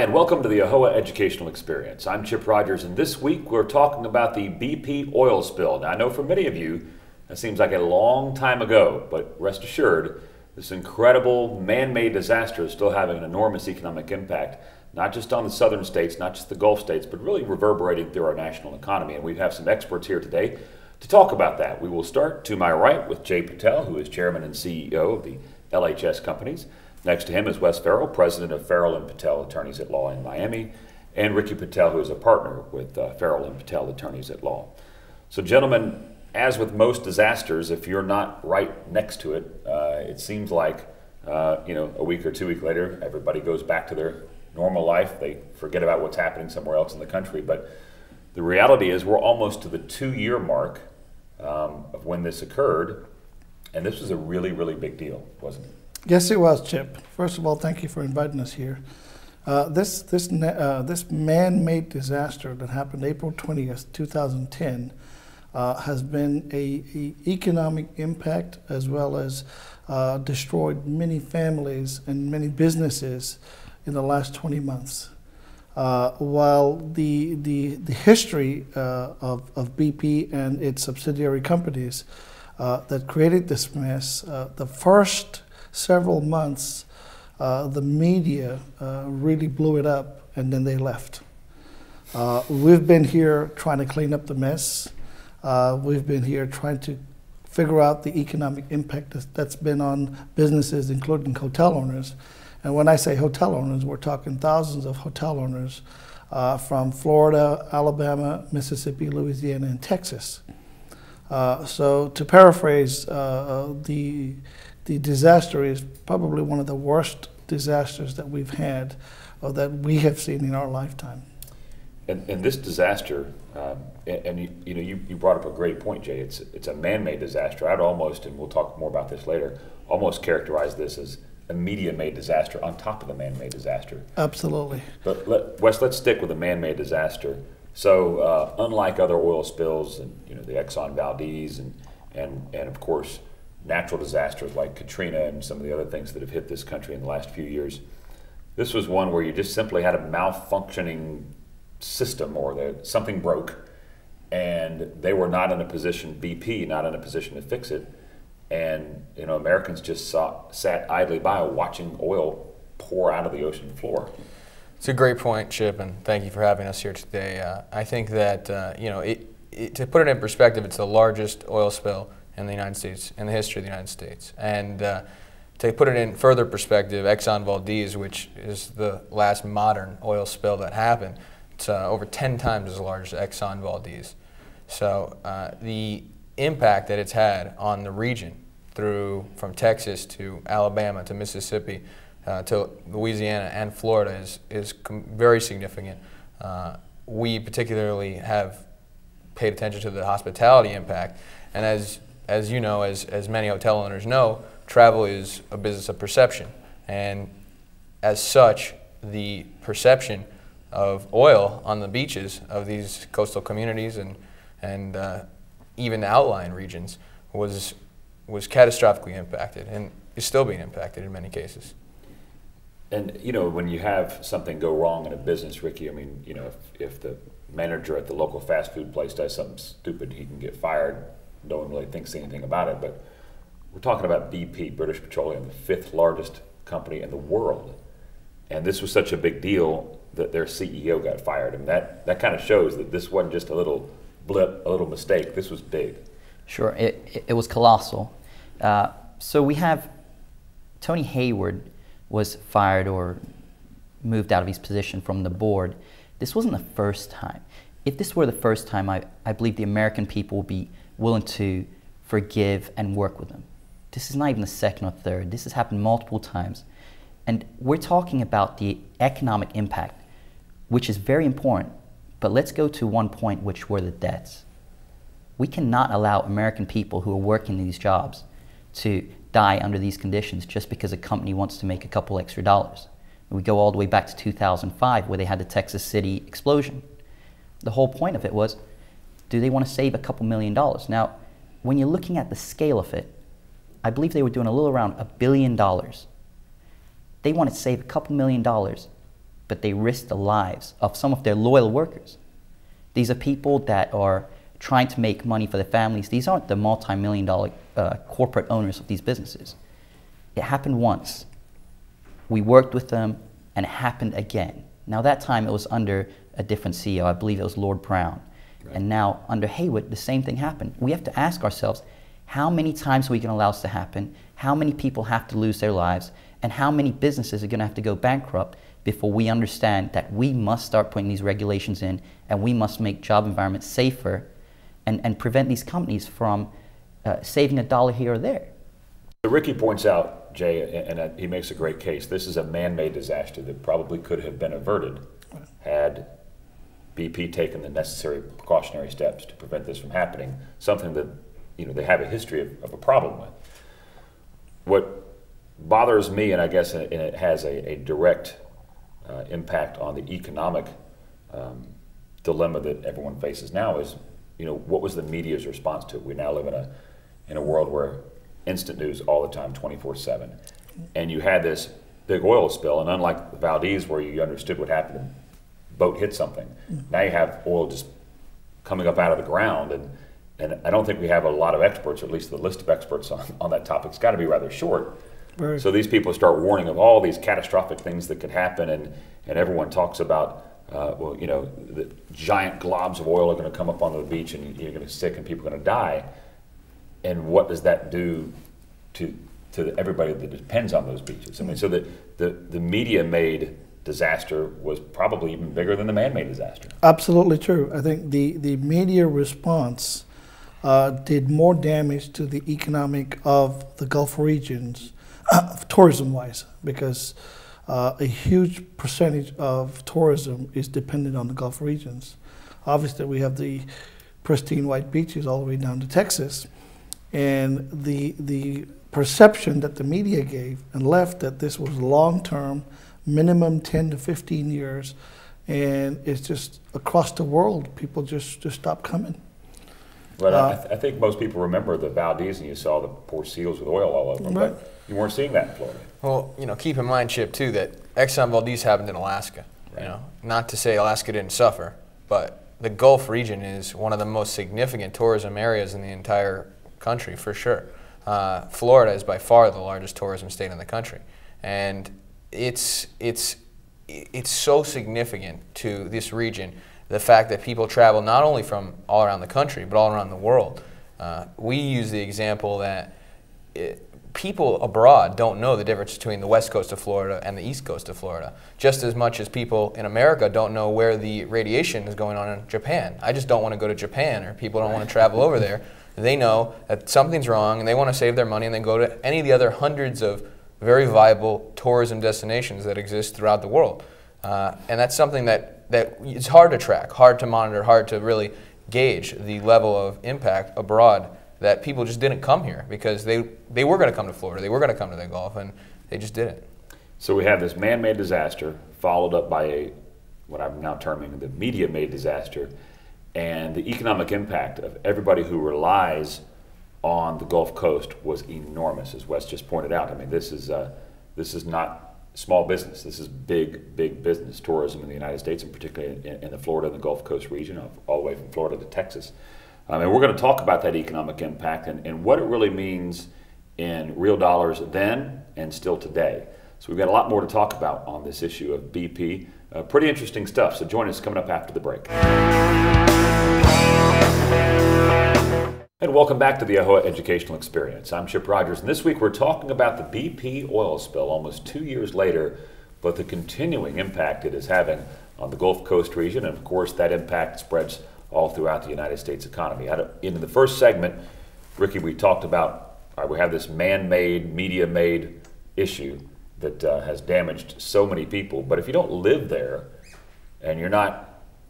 and welcome to the AAHOA Educational Experience. I'm Chip Rogers, and this week we're talking about the BP oil spill. Now, I know for many of you, that seems like a long time ago, but rest assured, this incredible man-made disaster is still having an enormous economic impact, not just on the southern states, not just the Gulf states, but really reverberating through our national economy. And we have some experts here today to talk about that. We will start to my right with Jay Patel, who is chairman and CEO of the LHS companies. Next to him is Wes Farrell, president of Farrell and Patel Attorneys at Law in Miami, and Ricky Patel, who is a partner with Farrell and Patel Attorneys at Law. So, gentlemen, as with most disasters, if you're not right next to it, it seems like a week or 2 weeks later, everybody goes back to their normal life. They forget about what's happening somewhere else in the country. But the reality is, we're almost to the 2-year mark of when this occurred, and this was a really, really big deal, wasn't it? Yes, it was, Chip. First of all, thank you for inviting us here. This man-made disaster that happened April 20th, 2010, has been an economic impact as well as destroyed many families and many businesses in the last 20 months. While the history of BP and its subsidiary companies that created this mess, the first several months, the media really blew it up, and then they left. We've been here trying to clean up the mess. We've been here trying to figure out the economic impact that's been on businesses, including hotel owners. And when I say hotel owners, we're talking thousands of hotel owners from Florida, Alabama, Mississippi, Louisiana, and Texas. So to paraphrase, the disaster is probably one of the worst disasters that we've had or that we have seen in our lifetime. And this disaster, you brought up a great point, Jay. It's a man-made disaster. I'd almost, and we'll talk more about this later, almost characterize this as a media-made disaster on top of the man-made disaster. Absolutely. But Wes, let's stick with the man-made disaster. So unlike other oil spills, and the Exxon Valdez, and of course natural disasters like Katrina and some of the other things that have hit this country in the last few years, this was one where you just simply had a malfunctioning system, or something broke, and they were not in a position, BP, not in a position to fix it. And Americans just sat idly by watching oil pour out of the ocean floor. It's a great point, Chip, and thank you for having us here today. I think that to put it in perspective, it's the largest oil spill in the United States, in the history of the United States. And to put it in further perspective, Exxon Valdez, which is the last modern oil spill that happened, it's over 10 times as large as Exxon Valdez. So the impact that it's had on the region, from Texas to Alabama to Mississippi to Louisiana and Florida, is very significant. We particularly have paid attention to the hospitality impact, and as you know, as many hotel owners know, travel is a business of perception, and as such, the perception of oil on the beaches of these coastal communities and even outlying regions was catastrophically impacted, and is still being impacted in many cases. And when you have something go wrong in a business, Ricky, I mean, if the manager at the local fast food place does something stupid, he can get fired. No one really thinks anything about it. But we're talking about BP, British Petroleum, the 5th largest company in the world, and this was such a big deal that their CEO got fired. I mean, that kind of shows that this wasn't just a little blip, a little mistake. This was big. Sure, it was colossal. So we have Tony Hayward was fired or moved out of his position from the board. This wasn't the first time. If this were the first time, I believe the American people would be willing to forgive and work with them. This is not even the second or third. This has happened multiple times. And we're talking about the economic impact, which is very important. But let's go to one point, which were the deaths. We cannot allow American people who are working these jobs to die under these conditions just because a company wants to make a couple extra dollars. We go all the way back to 2005, where they had the Texas City explosion. The whole point of it was, do they want to save a couple $1 million? Now, when you're looking at the scale of it, I believe they were doing a little around $1 billion. They want to save a couple $1 million but they risk the lives of some of their loyal workers. These are people that are trying to make money for their families. These aren't the multi-million-dollar corporate owners of these businesses. It happened once. We worked with them, and it happened again. Now that time it was under a different CEO. I believe it was Lord Brown. Right. And now under Haywood, the same thing happened. We have to ask ourselves, how many times are we going to allow this to happen? How many people have to lose their lives? And how many businesses are going to have to go bankrupt before we understand that we must start putting these regulations in, and we must make job environments safer and prevent these companies from saving a dollar here or there. So Ricky points out, Jay, and he makes a great case, this is a man-made disaster that probably could have been averted had BP taken the necessary precautionary steps to prevent this from happening, something that they have a history of a problem with. What bothers me, and I guess it has a direct impact on the economic dilemma that everyone faces now, is what was the media's response to it? We now live in a world where instant news all the time, 24/7, and you had this big oil spill, and unlike the Valdez where you understood what happened, the boat hit something. Now you have oil just coming up out of the ground, and I don't think we have a lot of experts, or at least the list of experts on that topic's got to be rather short. Right. So these people start warning of all these catastrophic things that could happen, and everyone talks about, the giant globs of oil are going to come up onto the beach, and you're going to sick, and people are going to die. And what does that do to everybody that depends on those beaches? I mean, so the media-made disaster was probably even bigger than the man-made disaster. Absolutely true. I think the media response did more damage to the economic of the Gulf regions, tourism-wise, because a huge percentage of tourism is dependent on the Gulf regions. Obviously, we have the pristine white beaches all the way down to Texas, and the perception that the media gave and left that this was long-term, minimum 10 to 15 years, and it's just across the world, people just stopped coming. But I think most people remember the Valdez, and you saw the poor seals with oil all over them, right. But you weren't seeing that in Florida. Well, keep in mind, Chip, too, that Exxon Valdez happened in Alaska. Right. Not to say Alaska didn't suffer, but the Gulf region is one of the most significant tourism areas in the entire country, for sure. Florida is by far the largest tourism state in the country, and it's so significant to this region, the fact that people travel not only from all around the country, but all around the world. We use the example that people abroad don't know the difference between the west coast of Florida and the east coast of Florida, just as much as people in America don't know where the radiation is going on in Japan. I just don't want to go to Japan, or people don't want to travel over there. They know that something's wrong, and they want to save their money, and they go to any of the other hundreds of very viable tourism destinations that exist throughout the world. And that's something that it's hard to track, hard to monitor, hard to really gauge the level of impact abroad, that people just didn't come here because they were going to come to Florida, they were going to come to the Gulf, and they just didn't. So we have this man-made disaster followed up by what I'm now terming the media-made disaster, and the economic impact of everybody who relies on the Gulf Coast was enormous, as Wes just pointed out. I mean, this is not small business. This is big business, tourism in the United States, and particularly in the Florida and the Gulf Coast region, all the way from Florida to Texas. And we're going to talk about that economic impact and what it really means in real dollars then and still today. So we've got a lot more to talk about on this issue of BP. Pretty interesting stuff. So join us coming up after the break. And welcome back to the AAHOA Educational Experience. I'm Chip Rogers, and this week we're talking about the BP oil spill almost 2 years later, but the continuing impact it is having on the Gulf Coast region, and of course that impact spreads all throughout the United States economy. In the first segment, Ricky, we talked about, we have this man-made, media-made issue that has damaged so many people, but if you don't live there and you're not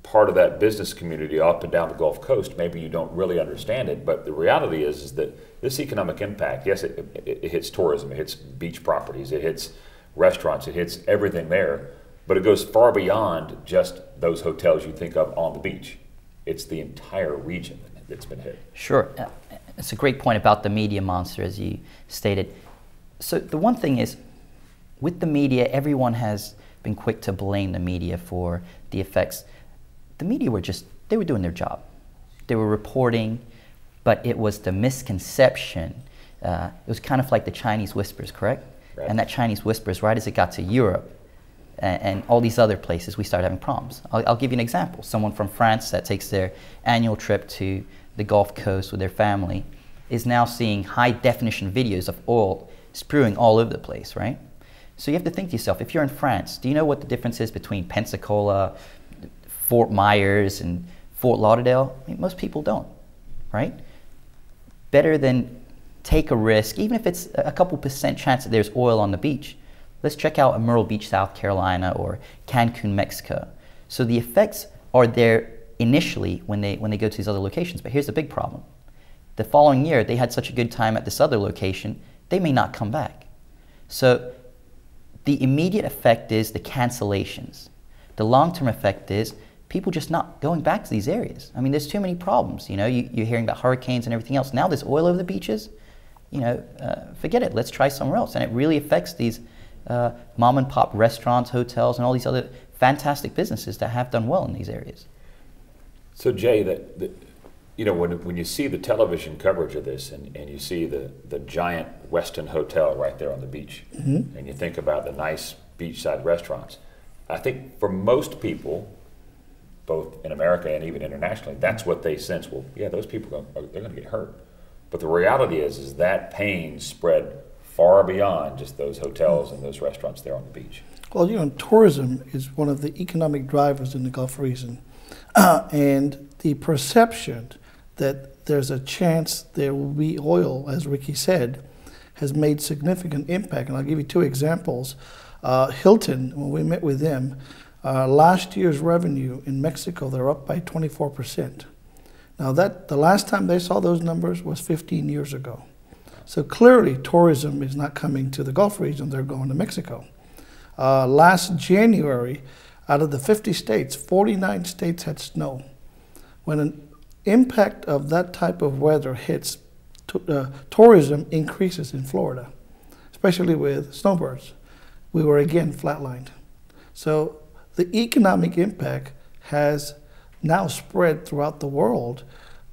part of that business community up and down the Gulf Coast, maybe you don't really understand it. But the reality is that this economic impact, yes, it hits tourism, it hits beach properties, it hits restaurants, it hits everything there, but it goes far beyond just those hotels you think of on the beach. It's the entire region that's been hit. Sure. It's a great point about the media monster, as you stated. So the one thing is, with the media, everyone has been quick to blame the media for the effects. The media were they were doing their job. They were reporting, but it was the misconception. It was kind of like the Chinese whispers, correct? Right. And that Chinese whispers, right as it got to Europe and all these other places, we started having problems. I'll give you an example. Someone from France that takes their annual trip to the Gulf Coast with their family is now seeing high-definition videos of oil spewing all over the place, right? So you have to think to yourself, if you're in France, do you know what the difference is between Pensacola, Fort Myers, and Fort Lauderdale? I mean, most people don't, right? Better than take a risk, even if it's a couple % chance that there's oil on the beach. Let's check out Myrtle Beach, South Carolina, or Cancun, Mexico. So the effects are there initially when they go to these other locations, but here's the big problem. The following year, they had such a good time at this other location, they may not come back. So the immediate effect is the cancellations. The long-term effect is people just not going back to these areas. I mean, there's too many problems. You know, you're hearing about hurricanes and everything else. Now there's oil over the beaches. You know, forget it. Let's try somewhere else. And it really affects these mom and pop restaurants, hotels, and all these other fantastic businesses that have done well in these areas. So Jay, you know, when you see the television coverage of this and you see the giant Westin hotel right there on the beach, and you think about the nice beachside restaurants, I think for most people, both in America and even internationally, that's what they sense. Well, yeah, those people they're going to get hurt. But the reality is that pain spread far beyond just those hotels and those restaurants there on the beach. Well, you know, tourism is one of the economic drivers in the Gulf region, and the perception that there's a chance there will be oil, as Ricky said, has made significant impact. And I'll give you two examples. Hilton, when we met with them, last year's revenue in Mexico, they're up by 24%. Now the last time they saw those numbers was 15 years ago. So clearly tourism is not coming to the Gulf region, they're going to Mexico. Last January, out of the 50 states, 49 states had snow. When an impact of that type of weather hits, tourism increases in Florida, especially with snowbirds. We were again flatlined. So the economic impact has now spread throughout the world,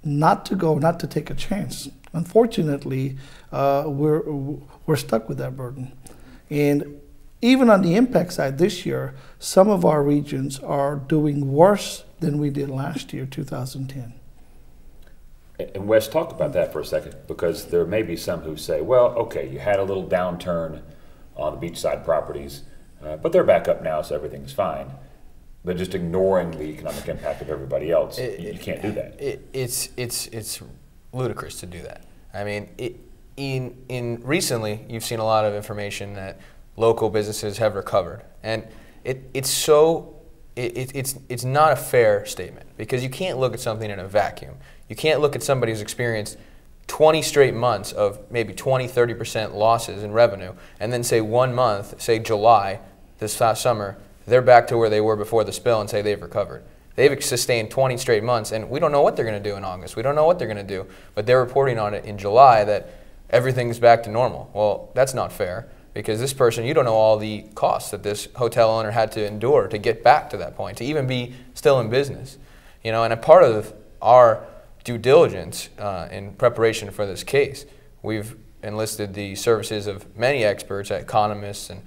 not to take a chance. Unfortunately, we're stuck with that burden. And even on the impact side this year, some of our regions are doing worse than we did last year, 2010. And Wes, talk about that for a second, because there may be some who say, well, okay, you had a little downturn on the beachside properties, but they're back up now, so everything's fine. But just ignoring the economic impact of everybody else, you can't do that. It's ludicrous to do that. I mean, in recently, you've seen a lot of information that local businesses have recovered, and it's not a fair statement, because you can't look at something in a vacuum. You can't look at somebody who's experienced 20 straight months of maybe 20–30% losses in revenue, and then say 1 month, say July, this last summer, they're back to where they were before the spill and say they've recovered. They've sustained 20 straight months, and we don't know what they're going to do in August. We don't know what they're going to do, but they're reporting on it in July that everything's back to normal. Well, that's not fair, because this person, you don't know all the costs that this hotel owner had to endure to get back to that point, to even be still in business. You know, and a part of our due diligence in preparation for this case, we've enlisted the services of many experts, economists and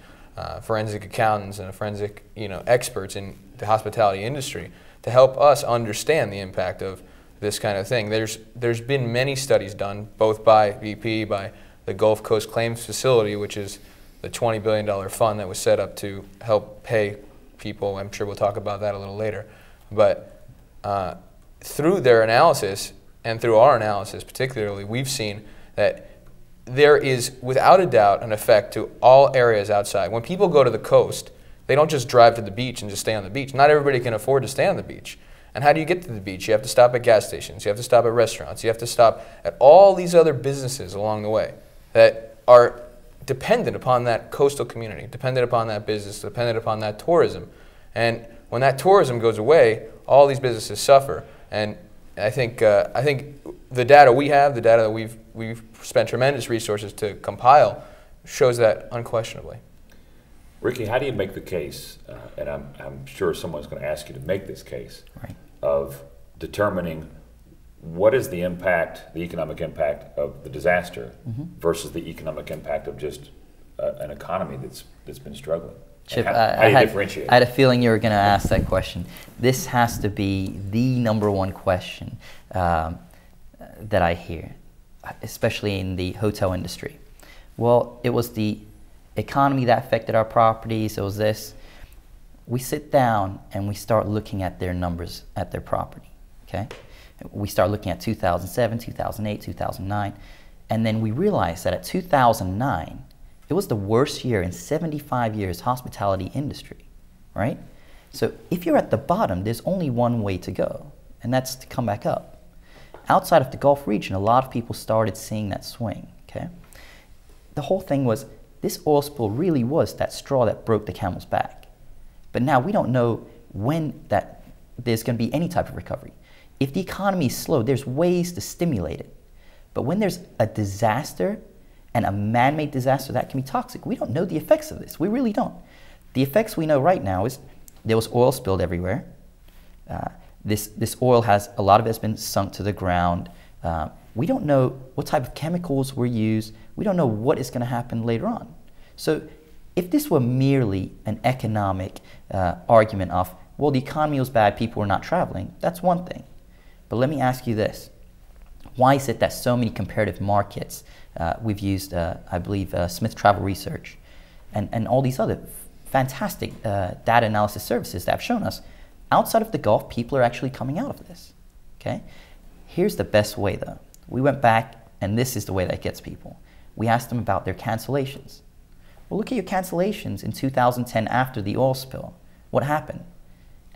forensic accountants and forensic experts in the hospitality industry to help us understand the impact of this kind of thing. There's been many studies done, both by BP, by the Gulf Coast Claims Facility, which is the $20 billion fund that was set up to help pay people. I'm sure we'll talk about that a little later. But through their analysis and through our analysis particularly, we've seen that there is without a doubt an effect to all areas outside. When people go to the coast, they don't just drive to the beach and just stay on the beach. Not everybody can afford to stay on the beach. And how do you get to the beach? You have to stop at gas stations. You have to stop at restaurants. You have to stop at all these other businesses along the way that are dependent upon that coastal community, dependent upon that business, dependent upon that tourism. And when that tourism goes away, all these businesses suffer. And I think the data we have, the data that we've spent tremendous resources to compile, shows that unquestionably. Ricky, how do you make the case, and I'm sure someone's going to ask you to make this case, Right. of determining what is the impact, the economic impact of the disaster versus the economic impact of just an economy that's been struggling? Chip, How do you differentiate? I had a feeling you were going to ask that question. This has to be the number one question that I hear, especially in the hotel industry. Well, it was the economy that affected our properties. It was this. We sit down and we start looking at their numbers at their property. Okay, we start looking at 2007, 2008, 2009, and then we realize that at 2009, it was the worst year in 75 years hospitality industry, right? So if you're at the bottom, there's only one way to go, and that's to come back up. Outside of the Gulf region, a lot of people started seeing that swing, okay? The whole thing was, this oil spill really was that straw that broke the camel's back. But now we don't know when that there's going to be any type of recovery. If the economy is slow, there's ways to stimulate it. But when there's a disaster, and a man-made disaster that can be toxic, we don't know the effects of this. We really don't. The effects we know right now is there was oil spilled everywhere. This oil has, a lot of it has been sunk to the ground. We don't know what type of chemicals were used. We don't know what is going to happen later on. So if this were merely an economic argument of, well, the economy was bad, people were not traveling, that's one thing. But let me ask you this. Why is it that so many comparative markets, we've used, I believe, Smith Travel Research, and all these other fantastic data analysis services that have shown us, outside of the Gulf, people are actually coming out of this, okay? Here's the best way, though. We went back, and this is the way that gets people. We asked them about their cancellations. Well, look at your cancellations in 2010 after the oil spill. What happened?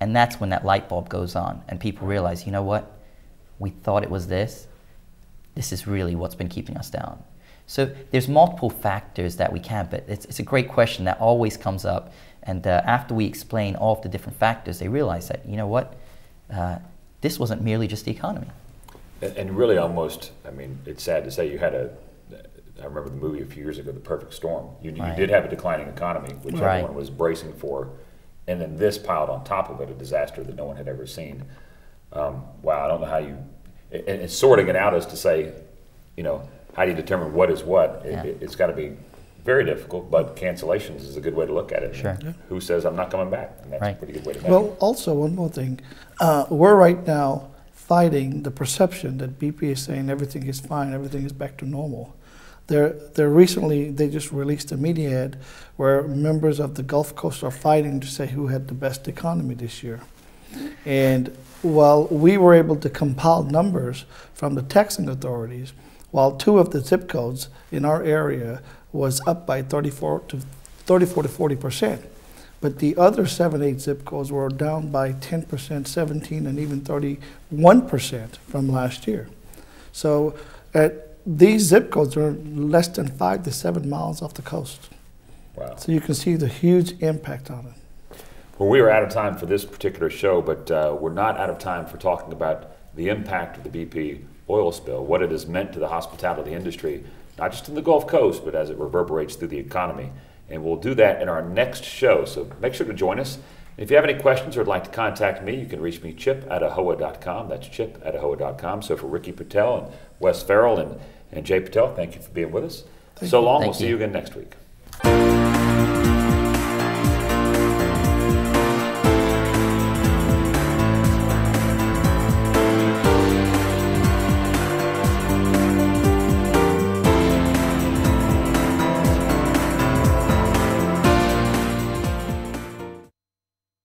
And that's when that light bulb goes on, and people realize, you know what? We thought it was this. This is really what's been keeping us down. So there's multiple factors that we can, but it's a great question that always comes up. And after we explain all of the different factors, they realize that, you know what, this wasn't merely just the economy. And really almost, I mean, it's sad to say you had I remember the movie a few years ago, The Perfect Storm. You did have a declining economy, which everyone was bracing for. And then this piled on top of it, a disaster that no one had ever seen. Wow, I don't know how you, and sorting it out is to say, you know, how do you determine what is what? It's got to be very difficult, but cancellations is a good way to look at it. Sure. Yeah. Who says I'm not coming back? And that's a pretty good way to measure. Well, also one more thing. We're right now fighting the perception that BP is saying everything is fine, everything is back to normal. They just released a media ad where members of the Gulf Coast are fighting to say who had the best economy this year. And while we were able to compile numbers from the taxing authorities, while 2 of the zip codes in our area was up by 34 to 40%, but the other 7, 8 zip codes were down by 10%, 17, and even 31% from last year. So these zip codes are less than 5 to 7 miles off the coast. Wow. So you can see the huge impact on it. Well, we are out of time for this particular show, but we're not out of time for talking about the impact of the BP oil spill, what it has meant to the hospitality industry, not just in the Gulf Coast, but as it reverberates through the economy. And we'll do that in our next show, so make sure to join us. If you have any questions or would like to contact me, you can reach me, chip@AAHOA.com. That's chip@AAHOA.com. So for Ricky Patel and Wes Farrell and Jay Patel, thank you for being with us. So long. We'll see you again next week.